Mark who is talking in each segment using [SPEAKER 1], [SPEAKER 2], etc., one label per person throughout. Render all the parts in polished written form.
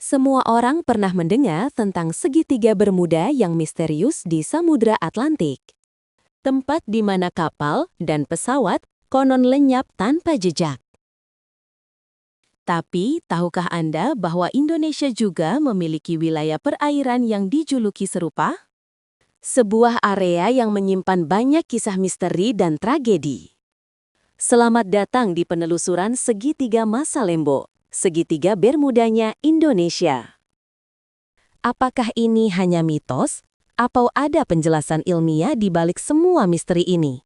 [SPEAKER 1] Semua orang pernah mendengar tentang segitiga Bermuda yang misterius di Samudra Atlantik. Tempat di mana kapal dan pesawat konon lenyap tanpa jejak. Tapi, tahukah Anda bahwa Indonesia juga memiliki wilayah perairan yang dijuluki serupa? Sebuah area yang menyimpan banyak kisah misteri dan tragedi. Selamat datang di penelusuran segitiga Masa Lembo. Segitiga Bermudanya Indonesia. Apakah ini hanya mitos, atau ada penjelasan ilmiah di balik semua misteri ini?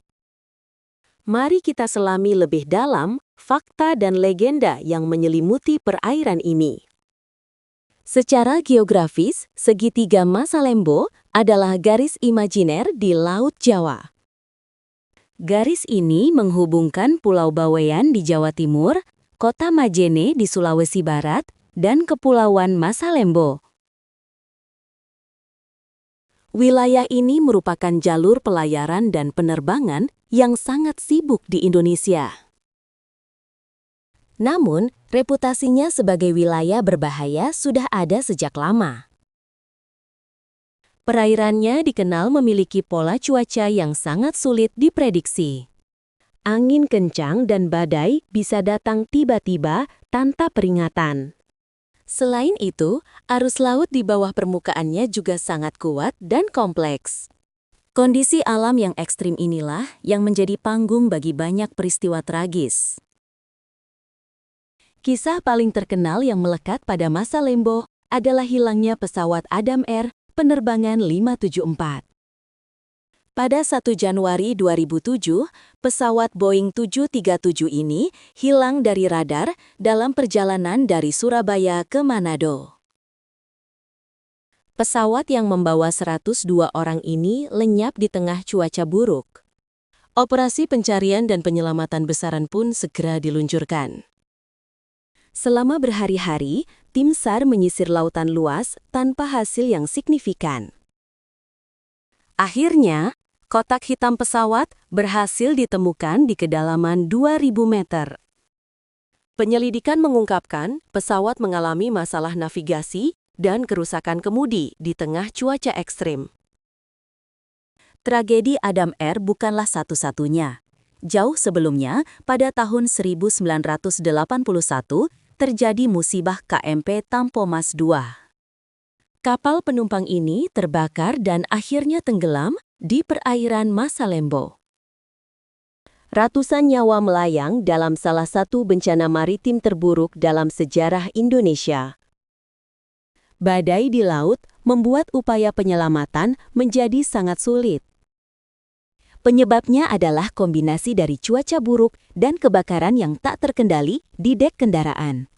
[SPEAKER 1] Mari kita selami lebih dalam fakta dan legenda yang menyelimuti perairan ini. Secara geografis, segitiga Masa Lembo adalah garis imajiner di Laut Jawa. Garis ini menghubungkan Pulau Bawean di Jawa Timur, Kota Majene di Sulawesi Barat, dan Kepulauan Masa Lembo. Wilayah ini merupakan jalur pelayaran dan penerbangan yang sangat sibuk di Indonesia. Namun, reputasinya sebagai wilayah berbahaya sudah ada sejak lama. Perairannya dikenal memiliki pola cuaca yang sangat sulit diprediksi. Angin kencang dan badai bisa datang tiba-tiba tanpa peringatan. Selain itu, arus laut di bawah permukaannya juga sangat kuat dan kompleks. Kondisi alam yang ekstrim inilah yang menjadi panggung bagi banyak peristiwa tragis. Kisah paling terkenal yang melekat pada Masa Lembo adalah hilangnya pesawat Adam Air penerbangan 574. Pada 1 Januari 2007, pesawat Boeing 737 ini hilang dari radar dalam perjalanan dari Surabaya ke Manado. Pesawat yang membawa 102 orang ini lenyap di tengah cuaca buruk. Operasi pencarian dan penyelamatan besaran pun segera diluncurkan. Selama berhari-hari, tim SAR menyisir lautan luas tanpa hasil yang signifikan. Akhirnya, kotak hitam pesawat berhasil ditemukan di kedalaman 2.000 meter. Penyelidikan mengungkapkan pesawat mengalami masalah navigasi dan kerusakan kemudi di tengah cuaca ekstrim. Tragedi Adam Air bukanlah satu-satunya. Jauh sebelumnya, pada tahun 1981, terjadi musibah KMP Tampomas II. Kapal penumpang ini terbakar dan akhirnya tenggelam di perairan Masa Lembo. Ratusan nyawa melayang dalam salah satu bencana maritim terburuk dalam sejarah Indonesia. Badai di laut membuat upaya penyelamatan menjadi sangat sulit. Penyebabnya adalah kombinasi dari cuaca buruk dan kebakaran yang tak terkendali di dek kendaraan.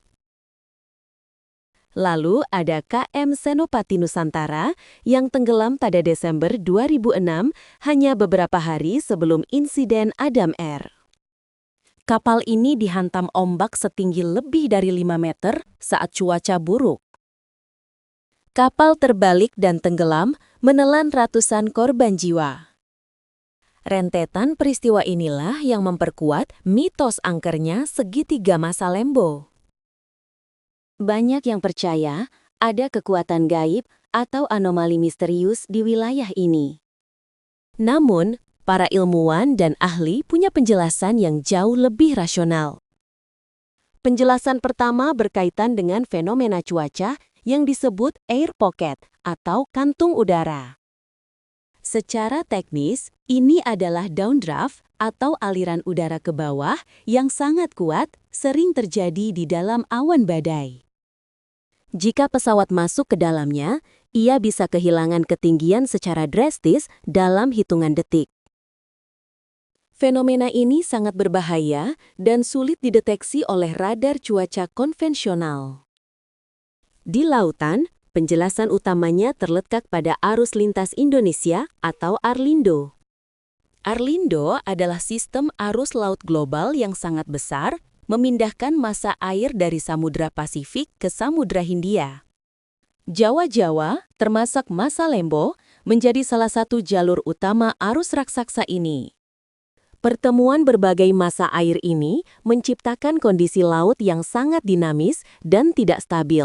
[SPEAKER 1] Lalu ada KM Senopati Nusantara yang tenggelam pada Desember 2006 hanya beberapa hari sebelum insiden Adam Air. Kapal ini dihantam ombak setinggi lebih dari 5 meter saat cuaca buruk. Kapal terbalik dan tenggelam menelan ratusan korban jiwa. Rentetan peristiwa inilah yang memperkuat mitos angkernya segitiga Masa Lembo. Banyak yang percaya ada kekuatan gaib atau anomali misterius di wilayah ini. Namun, para ilmuwan dan ahli punya penjelasan yang jauh lebih rasional. Penjelasan pertama berkaitan dengan fenomena cuaca yang disebut air pocket atau kantung udara. Secara teknis, ini adalah downdraft atau aliran udara ke bawah yang sangat kuat, sering terjadi di dalam awan badai. Jika pesawat masuk ke dalamnya, ia bisa kehilangan ketinggian secara drastis dalam hitungan detik. Fenomena ini sangat berbahaya dan sulit dideteksi oleh radar cuaca konvensional. Di lautan, penjelasan utamanya terletak pada Arus Lintas Indonesia atau ARLINDO. ARLINDO adalah sistem arus laut global yang sangat besar, memindahkan massa air dari Samudra Pasifik ke Samudra Hindia. Jawa-Jawa, termasuk Masa Lembo, menjadi salah satu jalur utama arus raksasa ini. Pertemuan berbagai massa air ini menciptakan kondisi laut yang sangat dinamis dan tidak stabil.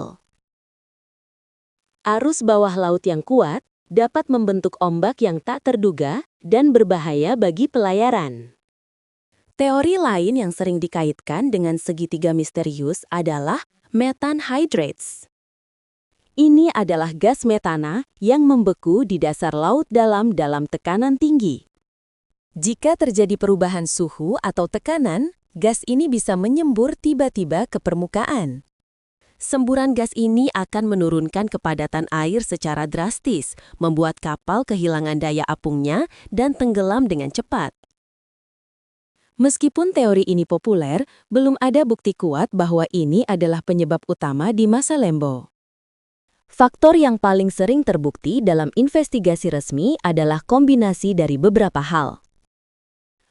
[SPEAKER 1] Arus bawah laut yang kuat dapat membentuk ombak yang tak terduga dan berbahaya bagi pelayaran. Teori lain yang sering dikaitkan dengan segitiga misterius adalah methane hydrates. Ini adalah gas metana yang membeku di dasar laut dalam tekanan tinggi. Jika terjadi perubahan suhu atau tekanan, gas ini bisa menyembur tiba-tiba ke permukaan. Semburan gas ini akan menurunkan kepadatan air secara drastis, membuat kapal kehilangan daya apungnya dan tenggelam dengan cepat. Meskipun teori ini populer, belum ada bukti kuat bahwa ini adalah penyebab utama di masa Lembo. Faktor yang paling sering terbukti dalam investigasi resmi adalah kombinasi dari beberapa hal.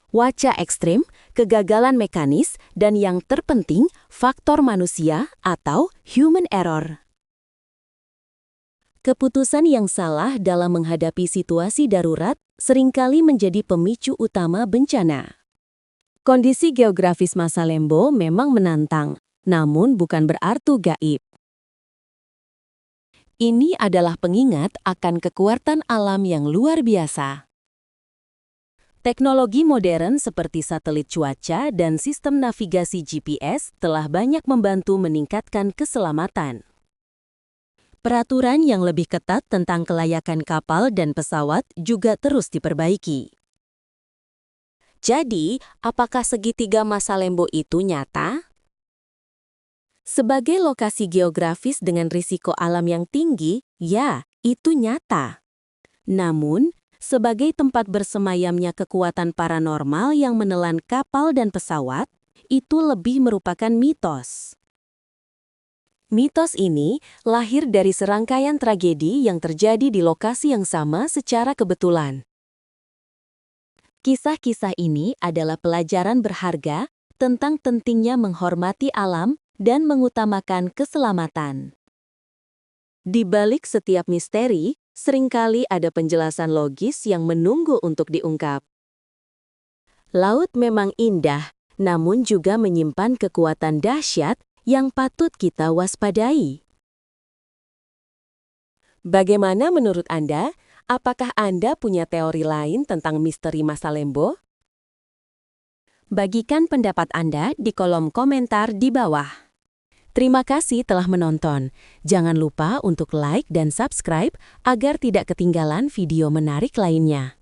[SPEAKER 1] Cuaca ekstrim, kegagalan mekanis, dan yang terpenting, faktor manusia atau human error. Keputusan yang salah dalam menghadapi situasi darurat seringkali menjadi pemicu utama bencana. Kondisi geografis masa Lembo memang menantang, namun bukan berarti gaib. Ini adalah pengingat akan kekuatan alam yang luar biasa. Teknologi modern seperti satelit cuaca dan sistem navigasi GPS telah banyak membantu meningkatkan keselamatan. Peraturan yang lebih ketat tentang kelayakan kapal dan pesawat juga terus diperbaiki. Jadi, apakah segitiga masa Lembo itu nyata? Sebagai lokasi geografis dengan risiko alam yang tinggi, ya, itu nyata. Namun, sebagai tempat bersemayamnya kekuatan paranormal yang menelan kapal dan pesawat, itu lebih merupakan mitos. Mitos ini lahir dari serangkaian tragedi yang terjadi di lokasi yang sama secara kebetulan. Kisah-kisah ini adalah pelajaran berharga tentang pentingnya menghormati alam dan mengutamakan keselamatan. Di balik setiap misteri, seringkali ada penjelasan logis yang menunggu untuk diungkap. Laut memang indah, namun juga menyimpan kekuatan dahsyat yang patut kita waspadai. Bagaimana menurut Anda? Apakah Anda punya teori lain tentang misteri masa Lembo? Bagikan pendapat Anda di kolom komentar di bawah. Terima kasih telah menonton. Jangan lupa untuk like dan subscribe agar tidak ketinggalan video menarik lainnya.